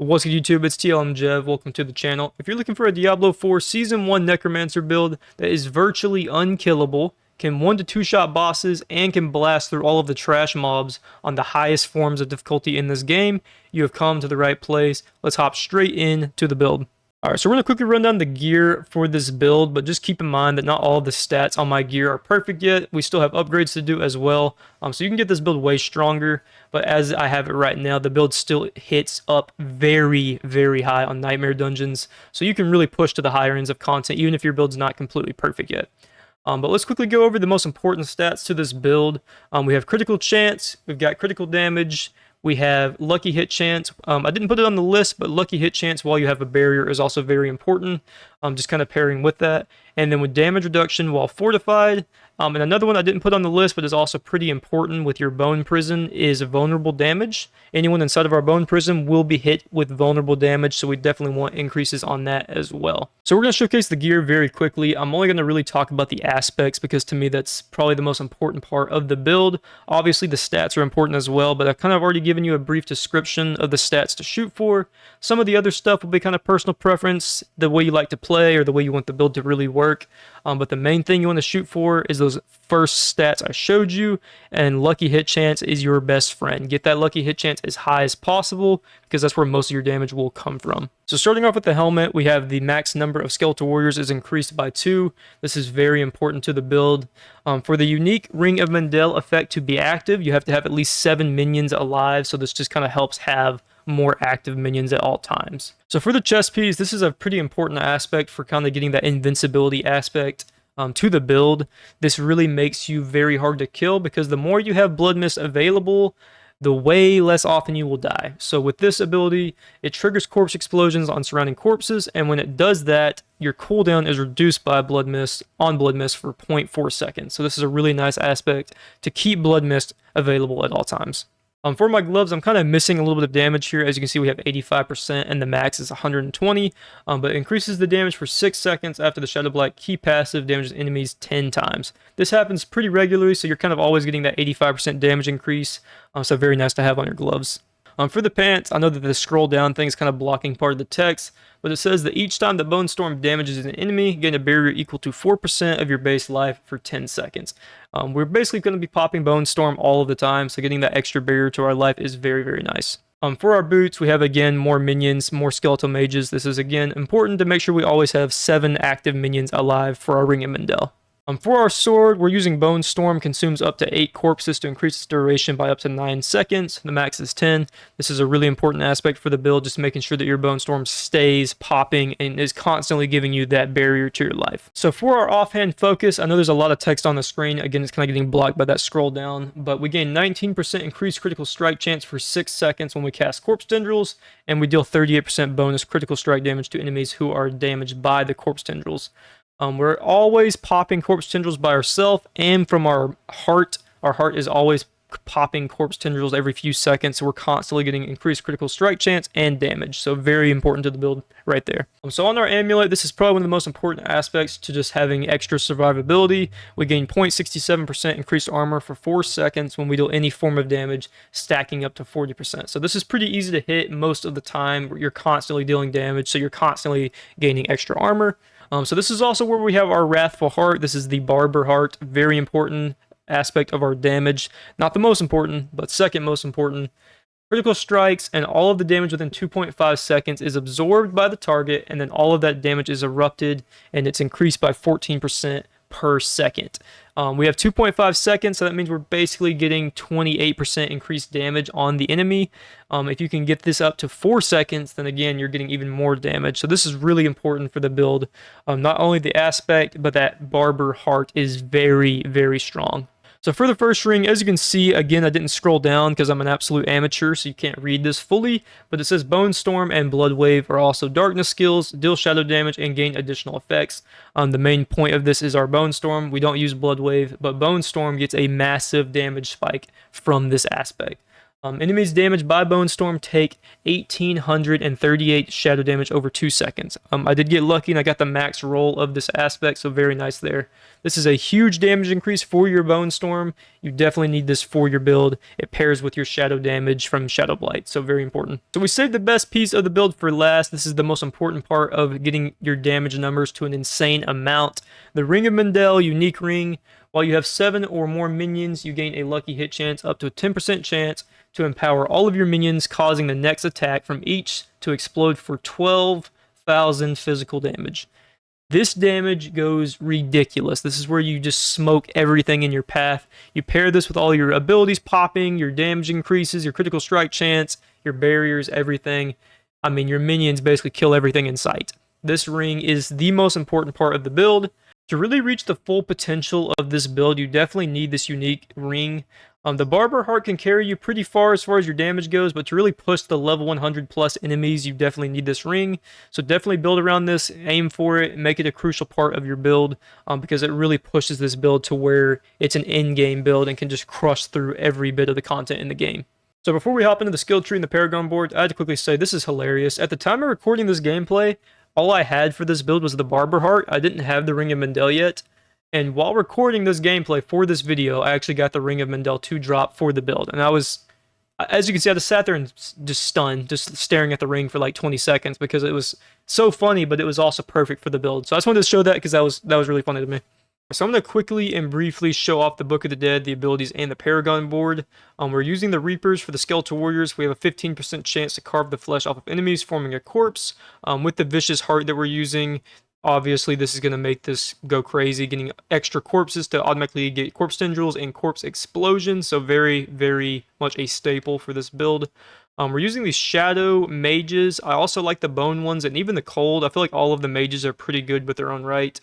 What's good, YouTube? It's TLMJev. Welcome to the channel. If you're looking for a Diablo 4 Season 1 Necromancer build that is virtually unkillable, can 1 to 2 shot bosses, and can blast through all of the trash mobs on the highest forms of difficulty in this game, you have come to the right place. Let's hop straight into the build. Alright, so we're going to quickly run down the gear for this build, but just keep in mind that not all of the stats on my gear are perfect yet. We still have upgrades to do as well, so you can get this build way stronger, but as I have it right now, the build still hits up very, very high on Nightmare Dungeons, so you can really push to the higher ends of content, even if your build's not completely perfect yet. But let's quickly go over the most important stats to this build. We have critical chance, we've got critical damage, we have lucky hit chance. I didn't put it on the list, but lucky hit chance while you have a barrier is also very important. Just kind of pairing with that. And then with damage reduction while fortified. And another one I didn't put on the list, but is also pretty important with your bone prison, is vulnerable damage. Anyone inside of our bone prison will be hit with vulnerable damage, so we definitely want increases on that as well. So we're going to showcase the gear very quickly. I'm only going to really talk about the aspects because to me that's probably the most important part of the build. Obviously the stats are important as well, but I've kind of already given you a brief description of the stats to shoot for. Some of the other stuff will be kind of personal preference, the way you like to play or the way you want the build to really work. But the main thing you want to shoot for is those first stats I showed you, and lucky hit chance is your best friend. Get that lucky hit chance as high as possible because that's where most of your damage will come from. So starting off with the helmet, we have the max number of skeletal warriors is increased by 2. This is very important to the build. For the unique Ring of MENDELN effect to be active, you have to have at least 7 minions alive, so this just kind of helps have more active minions at all times. So for the chest piece, this is a pretty important aspect for kind of getting that invincibility aspect to the build. This really makes you very hard to kill because the more you have blood mist available, the way less often you will die. So with this ability, it triggers corpse explosions on surrounding corpses, and when it does that, your cooldown is reduced by blood mist for 0.4 seconds. So this is a really nice aspect to keep blood mist available at all times. For my gloves, I'm kind of missing a little bit of damage here. As you can see, we have 85% and the max is 120, but it increases the damage for 6 seconds after the Shadow Blight key passive damages enemies 10 times. This happens pretty regularly, so you're kind of always getting that 85% damage increase, so very nice to have on your gloves. For the pants, I know that the scroll down thing is kind of blocking part of the text, but it says that each time the Bone Storm damages an enemy, gain a barrier equal to 4% of your base life for 10 seconds. We're basically going to be popping Bone Storm all of the time, so getting that extra barrier to our life is very, very nice. For our boots, we have again more minions, more skeletal mages. This is again important to make sure we always have 7 active minions alive for our Ring of MENDELN. For our sword, we're using Bone Storm, consumes up to 8 corpses to increase its duration by up to 9 seconds. The max is 10. This is a really important aspect for the build, just making sure that your Bone Storm stays popping and is constantly giving you that barrier to your life. So for our offhand focus, I know there's a lot of text on the screen. Again, it's kind of getting blocked by that scroll down, but we gain 19% increased critical strike chance for 6 seconds when we cast Corpse Tendrils, and we deal 38% bonus critical strike damage to enemies who are damaged by the Corpse Tendrils. We're always popping Corpse Tendrils by ourselves and from our heart. Our heart is always popping Corpse Tendrils every few seconds, so we're constantly getting increased critical strike chance and damage. So very important to the build right there. So on our amulet, this is probably one of the most important aspects to just having extra survivability. We gain 0.67% increased armor for 4 seconds when we deal any form of damage, stacking up to 40%. So this is pretty easy to hit most of the time. You're constantly dealing damage, so you're constantly gaining extra armor. So this is also where we have our Wrathful Heart. This is the Barber Heart, very important aspect of our damage. Not the most important, but second most important. Critical strikes and all of the damage within 2.5 seconds is absorbed by the target, and then all of that damage is erupted, and it's increased by 14% per second. We have 2.5 seconds, so that means we're basically getting 28% increased damage on the enemy. If you can get this up to 4 seconds, then again, you're getting even more damage. So this is really important for the build. Not only the aspect, but that Barber Heart is very, very strong. So for the first ring, as you can see, again, I didn't scroll down because I'm an absolute amateur, so you can't read this fully, but it says Bone Storm and Blood Wave are also darkness skills, deal shadow damage, and gain additional effects. The main point of this is our Bone Storm. We don't use Blood Wave, but Bone Storm gets a massive damage spike from this aspect. Enemies damaged by Bone Storm take 1,838 shadow damage over 2 seconds. I did get lucky and I got the max roll of this aspect, so very nice there. This is a huge damage increase for your Bone Storm. You definitely need this for your build. It pairs with your shadow damage from Shadow Blight, so very important. So we saved the best piece of the build for last. This is the most important part of getting your damage numbers to an insane amount. The Ring of Mendel unique ring. While you have 7 or more minions, you gain a lucky hit chance up to a 10% chance to empower all of your minions, causing the next attack from each to explode for 12,000 physical damage. This damage goes ridiculous. This is where you just smoke everything in your path. You pair this with all your abilities popping, your damage increases, your critical strike chance, your barriers, everything. I mean, your minions basically kill everything in sight. This ring is the most important part of the build. To really reach the full potential of this build, you definitely need this unique ring. The Barber Heart can carry you pretty far as your damage goes, but to really push the level 100 plus enemies, you definitely need this ring. So definitely build around this, aim for it, make it a crucial part of your build, because it really pushes this build to where it's an in-game build and can just crush through every bit of the content in the game. So before we hop into the skill tree and the paragon board, I had to quickly say this is hilarious. At the time of recording this gameplay, all I had for this build was the Barber Heart. I didn't have the Ring of Mendel yet. And while recording this gameplay for this video, I actually got the Ring of Mendel 2 drop for the build. And I was, as you can see, I just sat there and just stunned, just staring at the ring for like 20 seconds because it was so funny, but it was also perfect for the build. So I just wanted to show that because that was really funny to me. So I'm going to quickly and briefly show off the Book of the Dead, the abilities, and the Paragon board. We're using the Reapers for the Skeletal Warriors. We have a 15% chance to carve the flesh off of enemies, forming a corpse. With the Vicious Heart that we're using, obviously this is going to make this go crazy, getting extra corpses to automatically get corpse tendrils and corpse explosions. So very, very much a staple for this build. We're using these Shadow Mages. I also like the Bone ones and even the Cold. I feel like all of the mages are pretty good with their own right.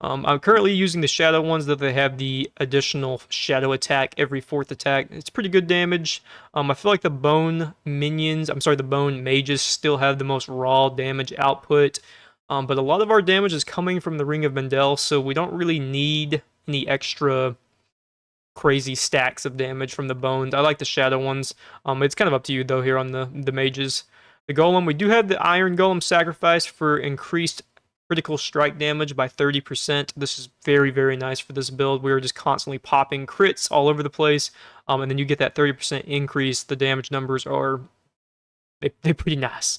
I'm currently using the Shadow ones that they have the additional Shadow attack every 4th attack. It's pretty good damage. I feel like the Bone Minions, the Bone Mages still have the most raw damage output. But a lot of our damage is coming from the Ring of Mendel, so we don't really need any extra crazy stacks of damage from the Bones. I like the Shadow ones. It's kind of up to you, though, here on the Mages. The Golem, we do have the Iron Golem sacrifice for increased critical strike damage by 30%. This is very, very nice for this build. We are just constantly popping crits all over the place, and then you get that 30% increase. The damage numbers are they're pretty nice.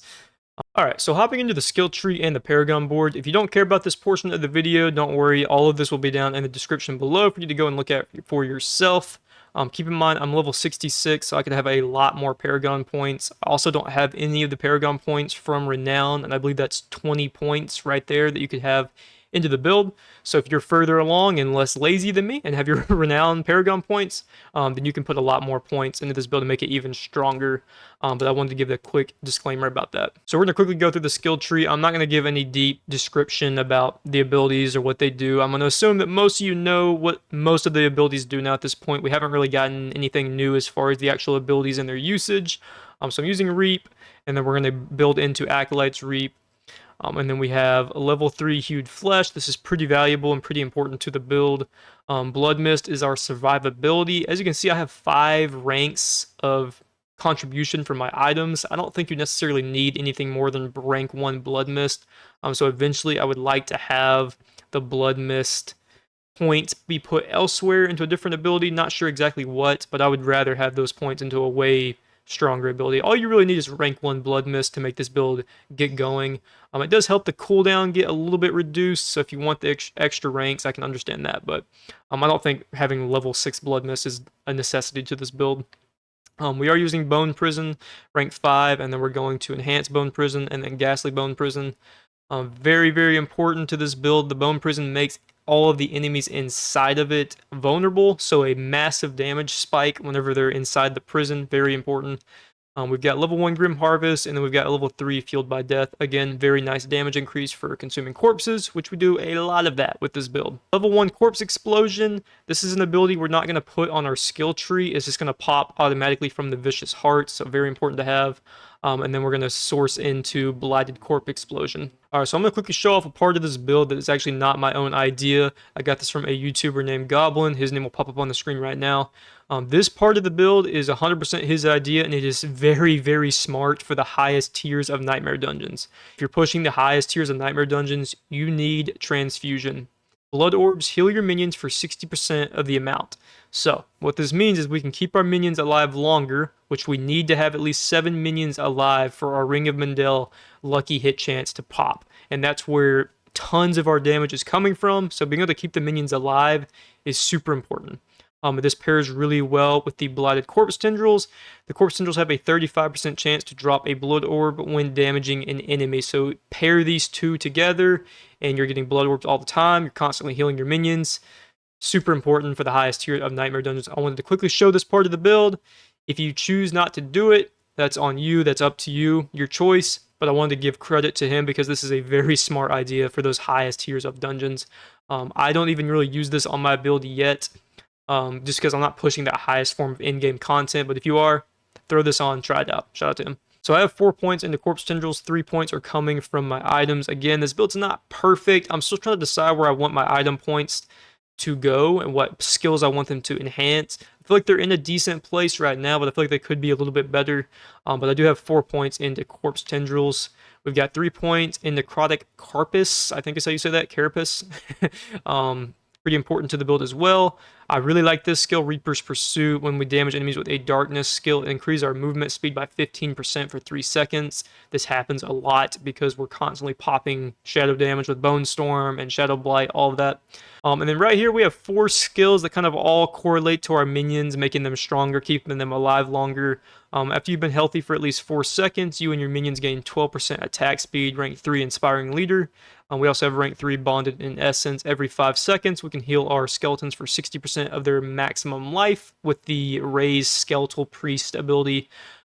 Alright, so hopping into the skill tree and the Paragon board. If you don't care about this portion of the video, don't worry. All of this will be down in the description below for you to go and look at for yourself. Keep in mind, I'm level 66, so I could have a lot more Paragon points. I also don't have any of the Paragon points from Renown, and I believe that's 20 points right there that you could have into the build. So if you're further along and less lazy than me and have your Renown Paragon points, then you can put a lot more points into this build to make it even stronger. But I wanted to give a quick disclaimer about that. So we're going to quickly go through the skill tree. I'm not going to give any deep description about the abilities or what they do. I'm going to assume that most of you know what most of the abilities do now at this point. We haven't really gotten anything new as far as the actual abilities and their usage. So I'm using Reap, and then we're going to build into Acolyte's Reap. And then we have a level 3 Hued Flesh. This is pretty valuable and pretty important to the build. Blood Mist is our survivability. As you can see, I have 5 ranks of contribution for my items. I don't think you necessarily need anything more than rank 1 Blood Mist. So eventually I would like to have the Blood Mist points be put elsewhere into a different ability. Not sure exactly what, but I would rather have those points into a way stronger ability. All you really need is rank 1 Blood Mist to make this build get going. It does help the cooldown get a little bit reduced, so if you want the extra ranks, I can understand that, but I don't think having level 6 Blood Mist is a necessity to this build. We are using Bone Prison, rank 5, and then we're going to enhance Bone Prison and then Ghastly Bone Prison. Very, very important to this build. The Bone Prison makes all of the enemies inside of it vulnerable, so a massive damage spike whenever they're inside the prison. Very important. We've got level 1 Grim Harvest, and then we've got level 3 Fueled by Death. Again, very nice damage increase for consuming corpses, which we do a lot of that with this build. Level 1 Corpse Explosion. This is an ability we're not going to put on our skill tree. It's just going to pop automatically from the Vicious Heart, so very important to have. And then we're going to source into Blighted Corpse Explosion. Alright, so I'm going to quickly show off a part of this build that is actually not my own idea. I got this from a YouTuber named Goblin. His name will pop up on the screen right now. This part of the build is 100% his idea, and it is very, very smart for the highest tiers of Nightmare Dungeons. If you're pushing the highest tiers of Nightmare Dungeons, you need Transfusion. Blood Orbs heal your minions for 60% of the amount. So, what this means is we can keep our minions alive longer, which we need to have at least 7 minions alive for our Ring of Mendel lucky hit chance to pop. And that's where tons of our damage is coming from, so being able to keep the minions alive is super important. This pairs really well with the Blighted Corpse Tendrils. The Corpse Tendrils have a 35% chance to drop a Blood Orb when damaging an enemy. So pair these two together, and you're getting Blood Orbs all the time. You're constantly healing your minions. Super important for the highest tier of Nightmare Dungeons. I wanted to quickly show this part of the build. If you choose not to do it, that's on you. That's up to you, your choice. But I wanted to give credit to him because this is a very smart idea for those highest tiers of dungeons. I don't even really use this on my build yet. Just because I'm not pushing that highest form of in-game content, but if you are, throw this on, try it out. Shout out to him. So I have 4 points into Corpse Tendrils, 3 points are coming from my items. Again, this build's not perfect. I'm still trying to decide where I want my item points to go and what skills I want them to enhance. I feel like they're in a decent place right now, but I feel like they could be a little bit better. But I do have 4 points into Corpse Tendrils. We've got 3 points in Necrotic Carapace. I think is how you say that, Carapace. Pretty important to the build as well. I really like this skill, Reaper's Pursuit. When we damage enemies with a darkness skill, it increases our movement speed by 15% for 3 seconds. This happens a lot because we're constantly popping shadow damage with Bone Storm and Shadow Blight, all of that. And then right here we have 4 skills that kind of all correlate to our minions, making them stronger, keeping them alive longer. After you've been healthy for at least 4 seconds, you and your minions gain 12% attack speed, rank 3 Inspiring Leader. We also have rank 3 Bonded in Essence. Every 5 seconds, we can heal our skeletons for 60% of their maximum life with the Raise Skeletal Priest ability.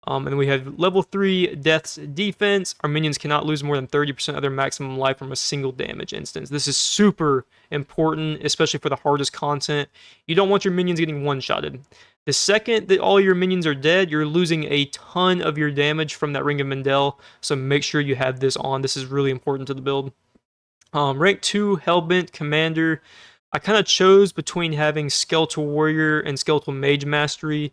And then we have level 3 Death's Defense. Our minions cannot lose more than 30% of their maximum life from a single damage instance. This is super important, especially for the hardest content. You don't want your minions getting one-shotted. The second that all your minions are dead, you're losing a ton of your damage from that Ring of Mendel, so make sure you have this on. This is really important to the build. Rank 2 Hellbent Commander. I kind of chose between having Skeletal Warrior and Skeletal Mage Mastery.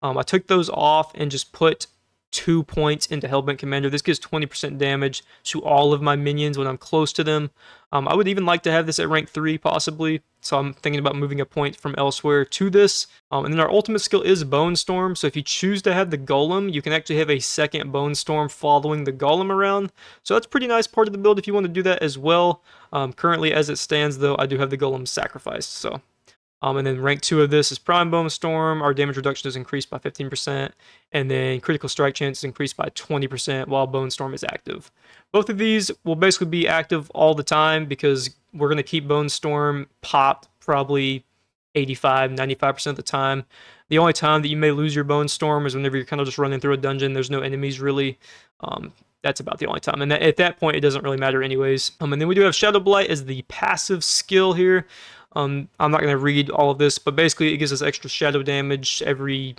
I took those off and just put 2 points into Hellbent Commander. This gives 20% damage to all of my minions when I'm close to them. I would even like to have this at rank 3 possibly, so I'm thinking about moving a point from elsewhere to this. And then our ultimate skill is Bone Storm, so if you choose to have the Golem, you can actually have a second Bone Storm following the Golem around. So that's a pretty nice part of the build if you want to do that as well. Currently as it stands though, I do have the Golem sacrificed, so... and then rank 2 of this is Prime Bone Storm. Our damage reduction is increased by 15%, and then critical strike chance is increased by 20% while Bone Storm is active. Both of these will basically be active all the time because we're going to keep Bone Storm popped probably 85-95% of the time. The only time that you may lose your Bone Storm is whenever you're kind of just running through a dungeon. There's no enemies really. That's about the only time. And at that point, it doesn't really matter anyways. And then we do have Shadow Blight as the passive skill here. I'm not going to read all of this, but basically it gives us extra shadow damage every,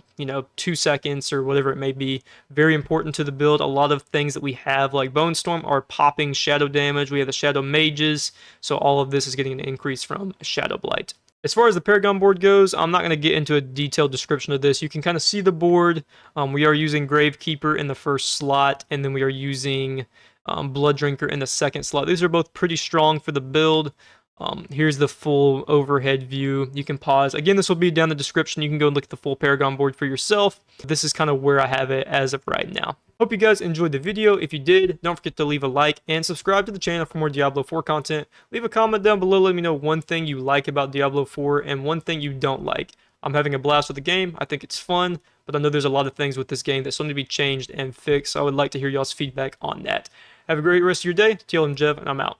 2 seconds or whatever it may be. Very important to the build. A lot of things that we have, like Bone Storm, are popping shadow damage. We have the Shadow Mages, so all of this is getting an increase from Shadow Blight. As far as the Paragon board goes, I'm not going to get into a detailed description of this. You can kind of see the board. We are using Gravekeeper in the first slot, and then we are using Blood Drinker in the second slot. These are both pretty strong for the build. Here's the full overhead view. You can pause. Again, this will be down in the description. You can go and look at the full Paragon board for yourself. This is kind of where I have it as of right now. Hope you guys enjoyed the video. If you did, don't forget to leave a like and subscribe to the channel for more Diablo 4 content. Leave a comment down below. Let me know one thing you like about Diablo 4 and one thing you don't like. I'm having a blast with the game. I think it's fun, but I know there's a lot of things with this game that still need to be changed and fixed. So I would like to hear y'all's feedback on that. Have a great rest of your day. TL and Jev, and I'm out.